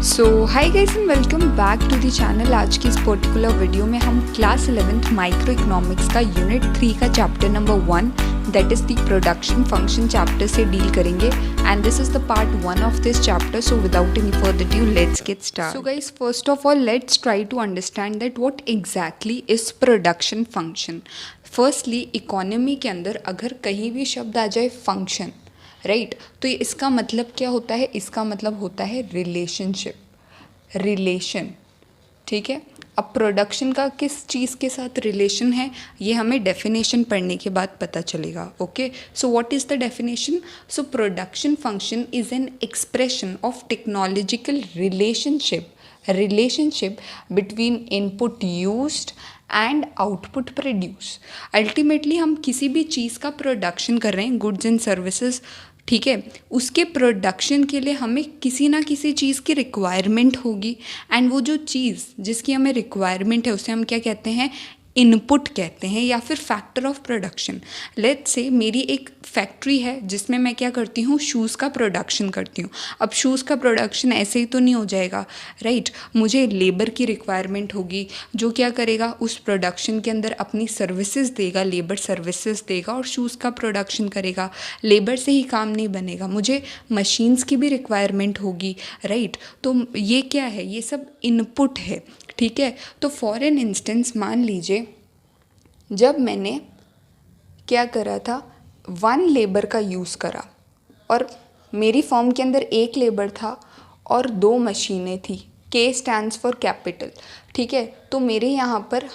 So hi guys and welcome back to the channel. आज की इस पर्टिकुलर वीडियो में हम क्लास 11th माइक्रो इकोनॉमिक्स का यूनिट 3 का chapter number 1 that is the production function chapter से डील करेंगे and this is the part 1 of this chapter. So without any further due let's get start. So guys first of all let's try to understand that what exactly is production function. Firstly economy के अंदर अगर कहीं भी शब्द आ जाए function right तो इसका मतलब क्या होता है? इसका मतलब होता है रिलेशनशिप, रिलेशन। ठीक है, अब प्रोडक्शन का किस चीज़ के साथ रिलेशन है ये हमें डेफिनेशन पढ़ने के बाद पता चलेगा। Okay, so what is the definition? So production function is an expression of technological relationship between input used and output produce. Ultimately हम किसी भी चीज़ का प्रोडक्शन कर रहे हैं, गुड्स एंड सर्विसेज, ठीक है, उसके प्रोडक्शन के लिए हमें किसी ना किसी चीज़ की रिक्वायरमेंट होगी एंड वो जो चीज़ जिसकी हमें रिक्वायरमेंट है उसे हम क्या कहते हैं? इनपुट कहते हैं या फिर factor of production. Let's say मेरी एक फैक्ट्री है जिसमें मैं क्या करती हूँ? शूज़ का प्रोडक्शन करती हूँ। अब शूज़ का प्रोडक्शन ऐसे ही तो नहीं हो जाएगा राइट, मुझे लेबर की रिक्वायरमेंट होगी जो क्या करेगा? उस प्रोडक्शन के अंदर अपनी सर्विसेज देगा, लेबर सर्विसेज देगा और शूज़ का प्रोडक्शन करेगा। लेबर से ही काम नहीं बनेगा, मुझे मशीन्स की भी रिक्वायरमेंट होगी राइट। तो ये क्या है? ये सब इनपुट है। ठीक है, तो फॉर एन इंस्टेंस मान लीजिए जब मैंने क्या करा था, 1 लेबर का यूज़ करा और मेरी फॉर्म के अंदर 1 लेबर था और 2 मशीनें थी। K stands for capital. ठीक है, तो मेरे यहाँ पर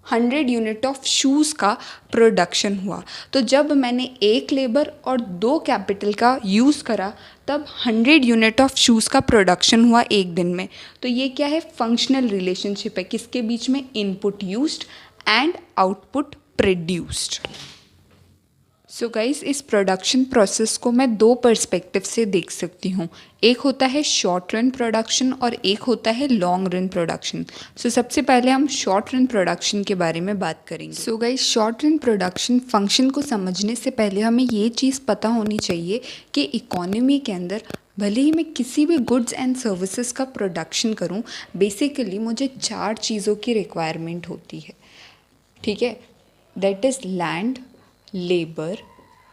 100 यूनिट ऑफ शूज़ का प्रोडक्शन हुआ। तो जब मैंने 1 लेबर और 2 कैपिटल का यूज़ करा तब 100 यूनिट ऑफ शूज़ का प्रोडक्शन हुआ एक दिन में। तो ये क्या है? फंक्शनल रिलेशनशिप है किसके बीच में? Input used and output produced. So guys इस प्रोडक्शन प्रोसेस को मैं 2 पर्सपेक्टिव से देख सकती हूँ। एक होता है शॉर्ट रन प्रोडक्शन और एक होता है लॉन्ग रन प्रोडक्शन। सो सबसे पहले हम शॉर्ट रन प्रोडक्शन के बारे में बात करेंगे। So guys short run production function को समझने से पहले हमें ये चीज़ पता होनी चाहिए कि इकोनॉमी के अंदर भले ही मैं किसी भी गुड्स एंड सर्विसेज का प्रोडक्शन करूं, बेसिकली मुझे 4 चीज़ों की रिक्वायरमेंट होती है। ठीक है, that is land, labour,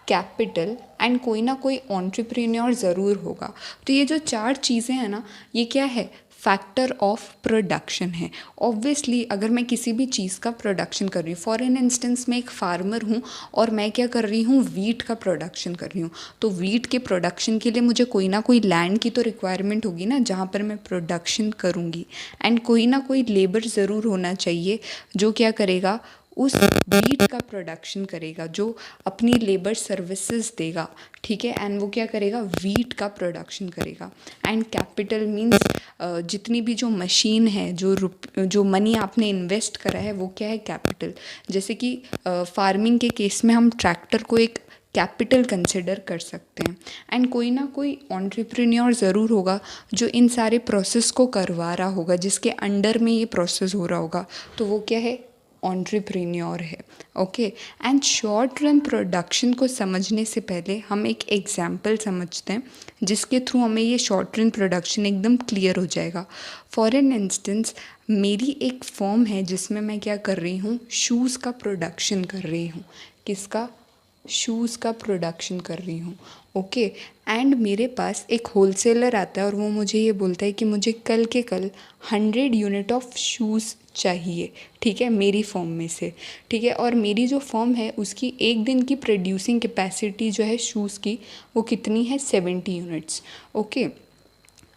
capital and कोई ना कोई एंटरप्रेन्योर ज़रूर होगा। तो ये जो 4 चीज़ें हैं ना, ये क्या है? फैक्टर ऑफ प्रोडक्शन है। ऑब्वियसली अगर मैं किसी भी चीज़ का प्रोडक्शन कर रही हूँ, फॉर एन इंस्टेंस मैं एक फार्मर हूँ और मैं क्या कर रही हूँ? वीट का प्रोडक्शन कर रही हूँ। तो वीट के प्रोडक्शन के लिए मुझे कोई ना कोई लैंड की तो रिक्वायरमेंट होगी ना जहाँ पर मैं प्रोडक्शन करूँगी एंड कोई ना कोई लेबर ज़रूर होना चाहिए जो क्या करेगा? उस वीट का प्रोडक्शन करेगा, जो अपनी लेबर सर्विसेज देगा। ठीक है, एंड वो क्या करेगा? वीट का प्रोडक्शन करेगा। एंड कैपिटल मींस जितनी भी जो मशीन है, जो मनी आपने इन्वेस्ट करा है वो क्या है? कैपिटल। जैसे कि फार्मिंग के केस में हम ट्रैक्टर को एक कैपिटल कंसिडर कर सकते हैं एंड कोई ना कोई एंटरप्रेन्योर ज़रूर होगा जो इन सारे प्रोसेस को करवा रहा होगा, जिसके अंडर में ये प्रोसेस हो रहा होगा। तो वो क्या है? एंटरप्रेन्योर है। Okay, and short run production को समझने से पहले हम एक एग्जांपल समझते हैं जिसके थ्रू हमें ये शॉर्ट रन प्रोडक्शन एकदम क्लियर हो जाएगा। फॉर एन इंस्टेंस मेरी एक फॉर्म है जिसमें मैं क्या कर रही हूँ? शूज़ का प्रोडक्शन कर रही हूँ। किसका? शूज़ का प्रोडक्शन कर रही हूँ। ओके, एंड मेरे पास एक होलसेलर आता है और वो मुझे ये बोलता है कि मुझे कल के कल 100 यूनिट ऑफ शूज़ चाहिए। ठीक है, मेरी फॉर्म में से। ठीक है, और मेरी जो फॉर्म है उसकी एक दिन की प्रोड्यूसिंग कैपेसिटी जो है शूज़ की वो कितनी है? 70 यूनिट्स। ओके,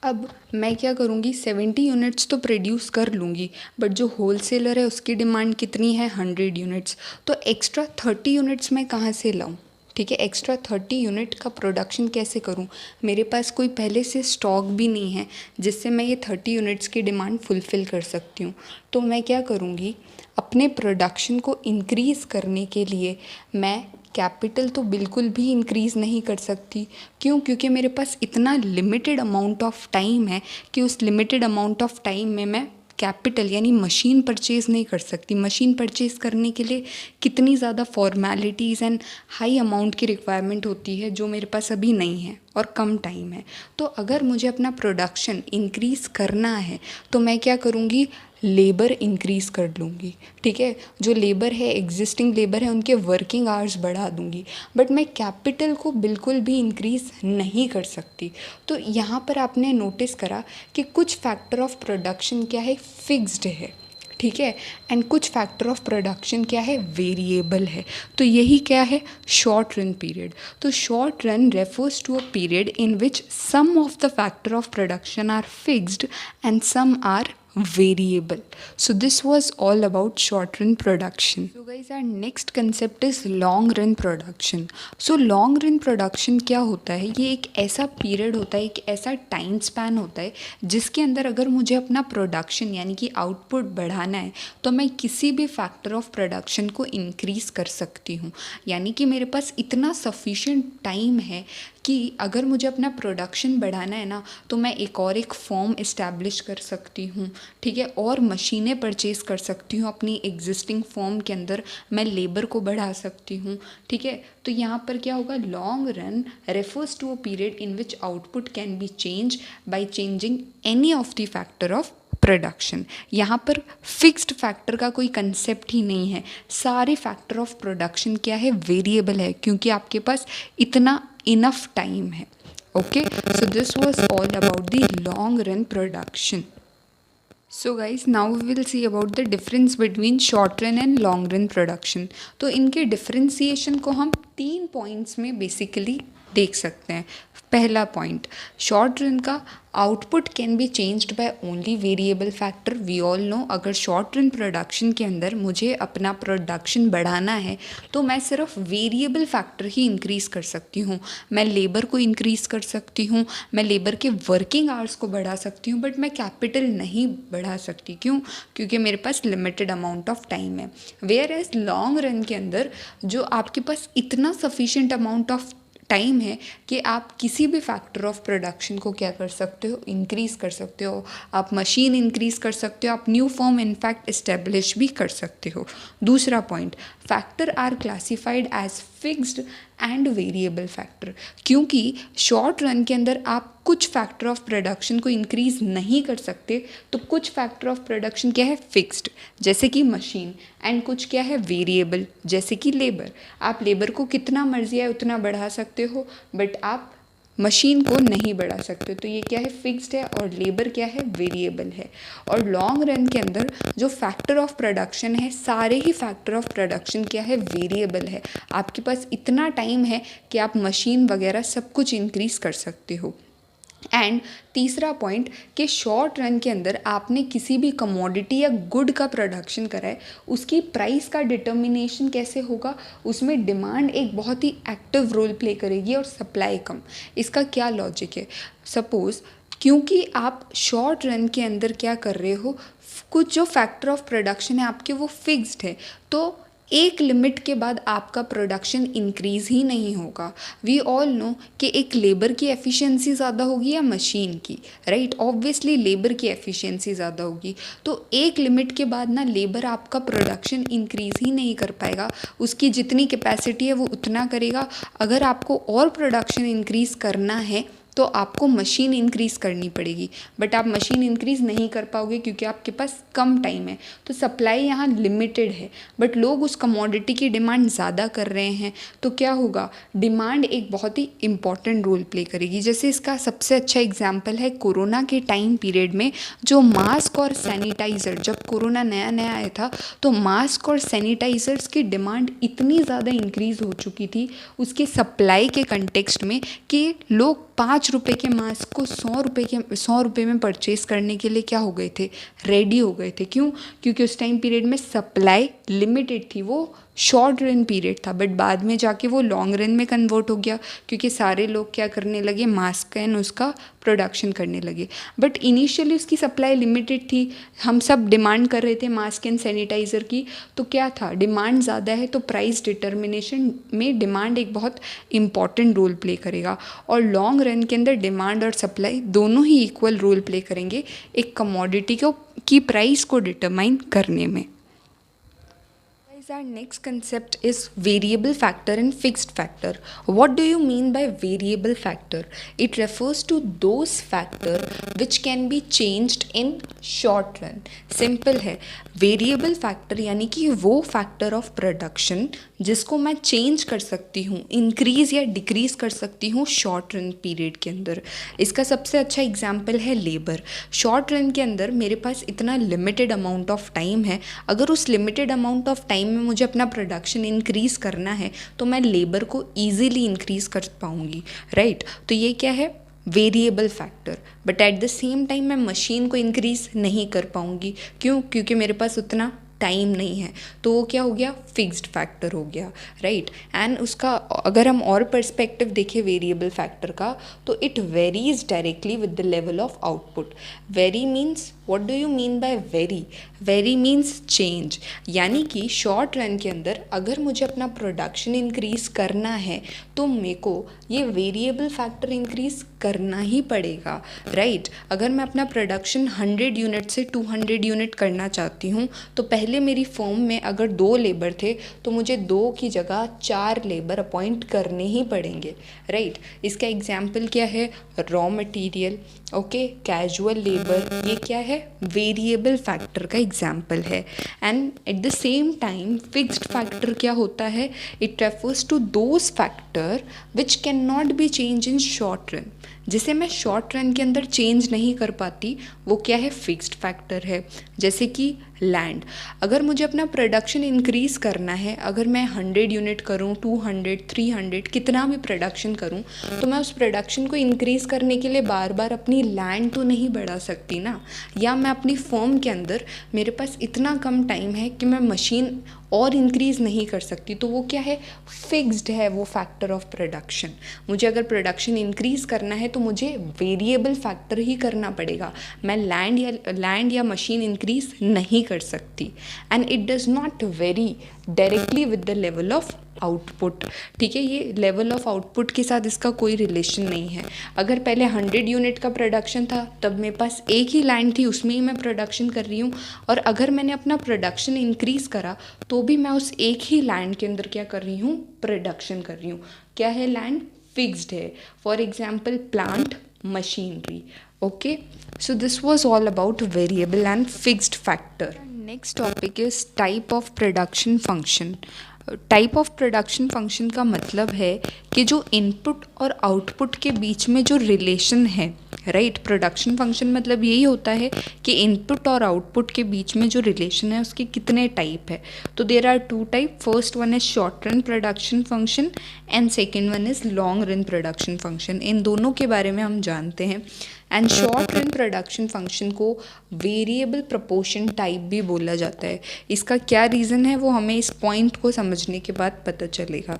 अब मैं क्या करूँगी? 70 यूनिट्स तो प्रोड्यूस कर लूँगी बट जो होलसेलर है उसकी डिमांड कितनी है? 100 यूनिट्स। तो एक्स्ट्रा 30 यूनिट्स मैं कहाँ से लाऊँ? ठीक है, एक्स्ट्रा 30 यूनिट का प्रोडक्शन कैसे करूं? मेरे पास कोई पहले से स्टॉक भी नहीं है जिससे मैं ये 30 यूनिट्स की डिमांड फुलफ़िल कर सकती हूँ। तो मैं क्या करूँगी? अपने प्रोडक्शन को इंक्रीज़ करने के लिए मैं कैपिटल तो बिल्कुल भी इंक्रीज़ नहीं कर सकती। क्यों? क्योंकि मेरे पास इतना लिमिटेड अमाउंट ऑफ टाइम है कि उस लिमिटेड अमाउंट ऑफ टाइम में मैं कैपिटल यानी मशीन परचेज़ नहीं कर सकती। मशीन परचेज़ करने के लिए कितनी ज़्यादा फॉर्मेलिटीज़ एंड हाई अमाउंट की रिक्वायरमेंट होती है जो मेरे पास अभी नहीं है और कम टाइम है। तो अगर मुझे अपना प्रोडक्शन इंक्रीज़ करना है तो मैं क्या करूँगी, लेबर इंक्रीज़ कर लूँगी। ठीक है, जो लेबर है, एग्जिस्टिंग लेबर है, उनके वर्किंग आवर्स बढ़ा दूँगी। बट मैं कैपिटल को बिल्कुल भी इंक्रीज़ नहीं कर सकती। तो यहाँ पर आपने नोटिस करा कि कुछ फैक्टर ऑफ प्रोडक्शन क्या है, फिक्स्ड है। ठीक है, एंड कुछ फैक्टर ऑफ प्रोडक्शन क्या है, वेरिएबल है। तो यही क्या है, शॉर्ट रन पीरियड। तो short run refers to a period in which some of the factor of production are fixed and some are variable. So this was all about short run production. So guys, our next concept is long run production. So long run production क्या होता है, ये एक ऐसा period होता है, एक ऐसा टाइम स्पैन होता है जिसके अंदर अगर मुझे अपना प्रोडक्शन यानी कि आउटपुट बढ़ाना है तो मैं किसी भी फैक्टर ऑफ प्रोडक्शन को इंक्रीज़ कर सकती हूँ। यानी कि मेरे पास इतना सफिशिएंट टाइम है कि अगर मुझे अपना प्रोडक्शन बढ़ाना है ना तो मैं एक फॉर्म इस्टेब्लिश कर सकती हूँ। ठीक है, और मशीनें परचेज़ कर सकती हूँ अपनी एग्जिस्टिंग फॉर्म के अंदर, मैं लेबर को बढ़ा सकती हूँ। ठीक है, तो यहाँ पर क्या होगा, long run refers to a period in which output can be change by changing any of the factor of production. यहाँ पर फिक्स्ड फैक्टर का कोई कंसेप्ट ही नहीं है। सारे फैक्टर ऑफ प्रोडक्शन क्या है, वेरिएबल है, क्योंकि आपके पास इतना इनफ टाइम है। Okay, so this was all about the long run production. So guys, now we will see about the difference between short run and long run production. तो इनके डिफरेंशिएशन को हम 3 पॉइंट्स में बेसिकली देख सकते हैं। पहला पॉइंट, शॉर्ट रन का output can be changed by only variable factor. We all know, अगर शॉर्ट रन प्रोडक्शन के अंदर मुझे अपना प्रोडक्शन बढ़ाना है तो मैं सिर्फ वेरिएबल फैक्टर ही इंक्रीज़ कर सकती हूँ। मैं लेबर को इंक्रीज़ कर सकती हूँ, मैं लेबर के वर्किंग आवर्स को बढ़ा सकती हूँ, बट मैं कैपिटल नहीं बढ़ा सकती। क्यों? क्योंकि मेरे पास लिमिटेड अमाउंट ऑफ टाइम है। वेयर एज लॉन्ग रन के अंदर जो आपके पास इतना सफिशिएंट अमाउंट ऑफ टाइम है कि आप किसी भी फैक्टर ऑफ प्रोडक्शन को क्या कर सकते हो, इंक्रीज़ कर सकते हो। आप मशीन इंक्रीज़ कर सकते हो, आप न्यू फॉर्म इनफैक्ट इस्टेब्लिश भी कर सकते हो। दूसरा point, factor are classified as fixed and variable factor. क्योंकि शॉर्ट रन के अंदर आप कुछ फैक्टर ऑफ प्रोडक्शन को इंक्रीज़ नहीं कर सकते, तो कुछ फैक्टर ऑफ प्रोडक्शन क्या है, फिक्स्ड, जैसे कि मशीन, एंड कुछ क्या है, वेरिएबल, जैसे कि लेबर। आप लेबर को कितना मर्जी है उतना बढ़ा सकते हो, बट आप मशीन को नहीं बढ़ा सकते। तो ये क्या है, फिक्स्ड है, और लेबर क्या है, वेरिएबल है। और लॉन्ग रन के अंदर जो फैक्टर ऑफ प्रोडक्शन है, सारे ही फैक्टर ऑफ प्रोडक्शन क्या है, वेरिएबल है। आपके पास इतना टाइम है कि आप मशीन वगैरह सब कुछ इंक्रीज़ कर सकते हो। एंड तीसरा पॉइंट कि शॉर्ट रन के अंदर आपने किसी भी कमोडिटी या गुड का प्रोडक्शन करा है, उसकी प्राइस का डिटर्मिनेशन कैसे होगा, उसमें डिमांड एक बहुत ही एक्टिव रोल प्ले करेगी और सप्लाई कम। इसका क्या लॉजिक है, सपोज़ क्योंकि आप शॉर्ट रन के अंदर क्या कर रहे हो, कुछ जो फैक्टर ऑफ प्रोडक्शन है आपके वो फिक्स्ड है, तो एक लिमिट के बाद आपका प्रोडक्शन इंक्रीज़ ही नहीं होगा। वी ऑल नो कि एक लेबर की एफिशिएंसी ज़्यादा होगी या मशीन की, राइट? ऑब्वियसली लेबर की एफिशिएंसी ज़्यादा होगी। तो एक लिमिट के बाद ना लेबर आपका प्रोडक्शन इंक्रीज़ ही नहीं कर पाएगा, उसकी जितनी कैपेसिटी है वो उतना करेगा। अगर आपको और प्रोडक्शन इंक्रीज़ करना है तो आपको मशीन इंक्रीज़ करनी पड़ेगी, बट आप मशीन इंक्रीज़ नहीं कर पाओगे क्योंकि आपके पास कम टाइम है। तो सप्लाई यहाँ लिमिटेड है, बट लोग उस कमोडिटी की डिमांड ज़्यादा कर रहे हैं, तो क्या होगा, डिमांड एक बहुत ही इम्पॉर्टेंट रोल प्ले करेगी। जैसे इसका सबसे अच्छा एग्जाम्पल है कोरोना के टाइम पीरियड में जो मास्क और सैनिटाइज़र, जब कोरोना नया नया आया था तो मास्क और सैनिटाइज़र्स की डिमांड इतनी ज़्यादा इंक्रीज़ हो चुकी थी उसके सप्लाई के कंटेक्स्ट में कि लोग 5 रुपए के मास्क को 100 रुपए में परचेज़ करने के लिए क्या हो गए थे, रेडी हो गए थे। क्यों? क्योंकि उस टाइम पीरियड में सप्लाई लिमिटेड थी, वो शॉर्ट रन पीरियड था, बट बाद में जाके वो लॉन्ग रन में कन्वर्ट हो गया क्योंकि सारे लोग क्या करने लगे, मास्क एंड उसका प्रोडक्शन करने लगे। बट इनिशियली उसकी सप्लाई लिमिटेड थी, हम सब डिमांड कर रहे थे मास्क एंड सैनिटाइज़र की, तो क्या था, डिमांड ज़्यादा है तो प्राइस डिटर्मिनेशन में डिमांड एक बहुत इंपॉर्टेंट रोल प्ले करेगा। और लॉन्ग रन के अंदर डिमांड और सप्लाई दोनों ही इक्वल रोल प्ले करेंगे एक कमोडिटी को की प्राइस को डिटरमाइन करने में। Our next concept is variable factor and fixed factor. What do you mean by variable factor? It refers to those factor which can be changed in short run. Simple है, variable factor यानी कि वो factor of production जिसको मैं change कर सकती हूँ, increase या डिक्रीज़ कर सकती हूँ शॉर्ट रन पीरियड के अंदर। इसका सबसे अच्छा एग्जांपल है लेबर। शॉर्ट रन के अंदर मेरे पास इतना लिमिटेड अमाउंट ऑफ टाइम है, अगर उस लिमिटेड अमाउंट ऑफ टाइम में मुझे अपना प्रोडक्शन इंक्रीज़ करना है तो मैं लेबर को ईजीली इंक्रीज़ कर पाऊँगी, राइट। तो ये क्या है, variable factor. But at the same time मैं मशीन को इंक्रीज़ नहीं कर पाऊँगी, क्यों? क्योंकि मेरे पास उतना टाइम नहीं है। तो वो क्या हो गया, फिक्स्ड फैक्टर हो गया, राइट। एंड उसका अगर हम और पर्सपेक्टिव देखें वेरिएबल फैक्टर का, तो it varies directly with the level of output. Very means, what do you mean by very? Very means change, यानी कि शॉर्ट रन के अंदर अगर मुझे अपना प्रोडक्शन इंक्रीज़ करना है तो मेरे को ये वेरिएबल फैक्टर इंक्रीज़ करना ही पड़ेगा, राइट। अगर मैं अपना प्रोडक्शन 100 यूनिट से 200 यूनिट करना चाहती हूँ तो पहले मेरी फर्म में अगर 2 लेबर थे तो मुझे 2 की जगह 4 लेबर अपॉइंट करने ही पड़ेंगे, राइट। इसका एग्जाम्पल क्या है, raw material, okay, casual labour, ये क्या है, वेरिएबल फैक्टर का एग्जाम्पल है। And at the same time fixed factor क्या होता है, it refers to those factor which can not be change in short run. जिसे मैं शॉर्ट रन के अंदर चेंज नहीं कर पाती वो क्या है, फिक्स्ड फैक्टर है। जैसे कि लैंड, अगर मुझे अपना प्रोडक्शन इंक्रीज़ करना है, अगर मैं 100 यूनिट करूँ, 200, 300, कितना भी प्रोडक्शन करूँ, तो मैं उस प्रोडक्शन को इंक्रीज़ करने के लिए बार बार अपनी लैंड तो नहीं बढ़ा सकती ना। या मैं अपनी फर्म के अंदर, मेरे पास इतना कम टाइम है कि मैं मशीन और इंक्रीज़ नहीं कर सकती, तो वो क्या है, फिक्स्ड है वो फैक्टर ऑफ प्रोडक्शन। मुझे अगर प्रोडक्शन इंक्रीज़ करना है तो मुझे वेरिएबल फैक्टर ही करना पड़ेगा, मैं लैंड या मशीन इंक्रीज़ नहीं कर सकती। And it does not very directly with the level of output, ठीक है। ये लेवल ऑफ आउटपुट के साथ इसका कोई रिलेशन नहीं है। अगर पहले 100 यूनिट का प्रोडक्शन था तब मेरे पास एक ही लैंड थी, उसमें ही मैं प्रोडक्शन कर रही हूँ, और अगर मैंने अपना प्रोडक्शन इंक्रीज़ करा तो भी मैं उस एक ही लैंड के अंदर क्या कर रही हूँ, प्रोडक्शन कर रही हूँ। क्या है, लैंड फिक्स्ड है। For example plant, machinery, okay. So this was all about variable and fixed factor. Next topic is type of production function. Type of production function का मतलब है कि जो इनपुट और आउटपुट के बीच में जो रिलेशन है, राइट। प्रोडक्शन फंक्शन मतलब यही होता है कि इनपुट और आउटपुट के बीच में जो रिलेशन है उसके कितने टाइप है। तो there are 2 type, first one is short run production function and second one is long run production function. इन दोनों के बारे में हम जानते हैं। And short run production function को वेरिएबल प्रोपोर्शन टाइप भी बोला जाता है। इसका क्या रीज़न है वो हमें इस पॉइंट को समझने के बाद पता चलेगा।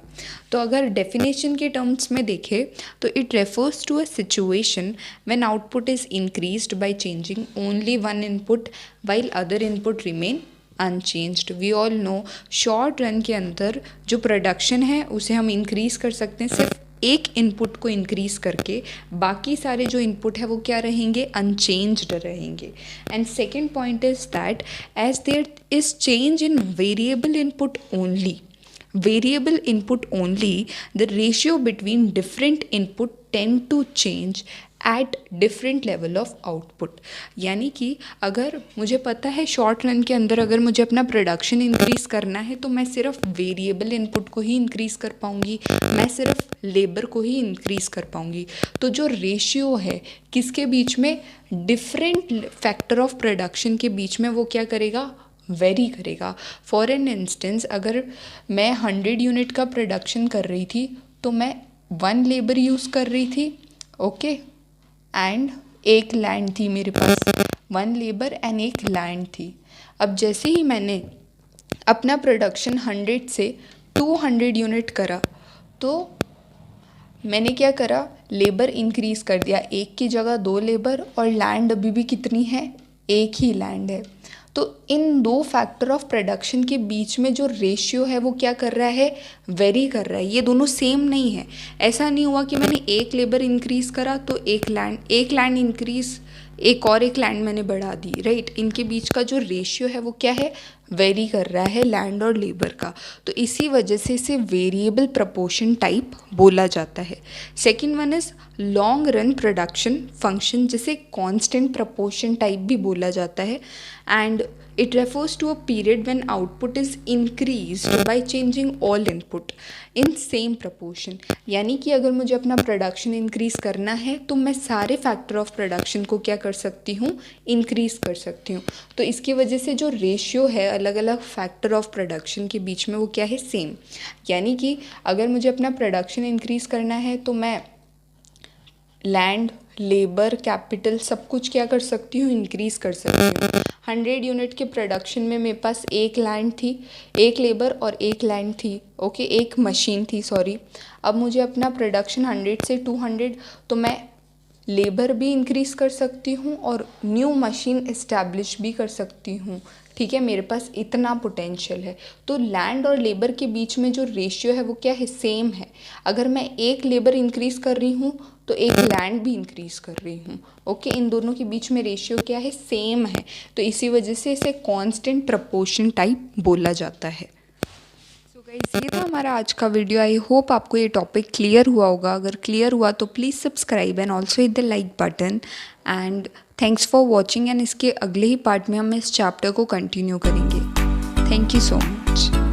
तो अगर डेफिनेशन के टर्म्स में देखें तो it refers to a situation when output is increased by changing only one input while other input remain unchanged. We all know short run के अंदर जो प्रोडक्शन है उसे हम इंक्रीज़ कर सकते हैं सिर्फ एक इनपुट को इंक्रीज़ करके, बाकी सारे जो इनपुट है वो क्या रहेंगे, अनचेंज्ड रहेंगे। And second point is that as there is change in variable input only, the ratio between different input tend to change at different level of output। यानी कि अगर मुझे पता है शॉर्ट रन के अंदर अगर मुझे अपना प्रोडक्शन इंक्रीज़ करना है तो मैं सिर्फ वेरिएबल इनपुट को ही इंक्रीज़ कर पाऊँगी, मैं सिर्फ लेबर को ही इंक्रीज़ कर पाऊँगी। तो जो रेशियो है किसके बीच में, डिफरेंट फैक्टर ऑफ प्रोडक्शन के बीच में, वो क्या करेगा, वेरी करेगा। फॉर एन इंस्टेंस अगर मैं 100 यूनिट का प्रोडक्शन कर रही थी तो मैं 1 लेबर यूज़ कर रही थी, ओके, एंड एक लैंड थी मेरे पास, 1 लेबर एंड एक लैंड थी। अब जैसे ही मैंने अपना प्रोडक्शन 100 से 200 यूनिट करा तो मैंने क्या करा, लेबर इंक्रीज़ कर दिया, एक की जगह 2 लेबर, और लैंड अभी भी कितनी है, एक ही लैंड है। तो इन 2 फैक्टर ऑफ प्रोडक्शन के बीच में जो रेशियो है वो क्या कर रहा है, वेरी कर रहा है। ये दोनों सेम नहीं है। ऐसा नहीं हुआ कि मैंने एक लेबर इंक्रीज़ करा तो एक लैंड इंक्रीज़, एक लैंड मैंने बढ़ा दी, राइट। इनके बीच का जो रेशियो है वो क्या है, वेरी कर रहा है लैंड और लेबर का, तो इसी वजह से इसे वेरिएबल प्रपोर्शन टाइप बोला जाता है। Second one is long run production function, जिसे कांस्टेंट प्रपोर्शन टाइप भी बोला जाता है, and it refers to a period when output is increased by changing all input in same proportion। यानी कि अगर मुझे अपना प्रोडक्शन इंक्रीज़ करना है तो मैं सारे फैक्टर ऑफ प्रोडक्शन को क्या कर सकती हूँ, इंक्रीज़ कर सकती हूँ। तो इसकी वजह से जो रेशियो है अलग अलग फैक्टर ऑफ प्रोडक्शन के बीच में वो क्या है, सेम। यानी कि अगर मुझे अपना प्रोडक्शन इंक्रीज़ करना है तो मैं लैंड, लेबर, कैपिटल सब कुछ क्या कर सकती हूँ, इंक्रीज़ कर सकती हूँ। 100 यूनिट के प्रोडक्शन में मेरे पास एक लैंड थी, एक लेबर और एक लैंड थी, ओके, एक मशीन थी, सॉरी। अब मुझे अपना प्रोडक्शन 100 से 200, तो मैं लेबर भी इंक्रीज़ कर सकती हूँ और न्यू मशीन इस्टेब्लिश भी कर सकती हूँ, ठीक है। मेरे पास इतना पोटेंशियल है। तो लैंड और लेबर के बीच में जो रेशियो है वो क्या है, सेम है। अगर मैं एक लेबर इंक्रीज़ कर रही हूँ तो एक लैंड भी इंक्रीज़ कर रही हूँ, ओके। इन दोनों के बीच में रेशियो क्या है, सेम है। तो इसी वजह से इसे कांस्टेंट प्रपोर्शन टाइप बोला जाता है। सो गाइस, ये था हमारा आज का वीडियो। आई होप आपको ये टॉपिक क्लियर हुआ होगा। अगर क्लियर हुआ तो please subscribe and also hit the like button, and thanks for watching. And इसके अगले ही पार्ट में हम इस चैप्टर को कंटिन्यू करेंगे। Thank you so much.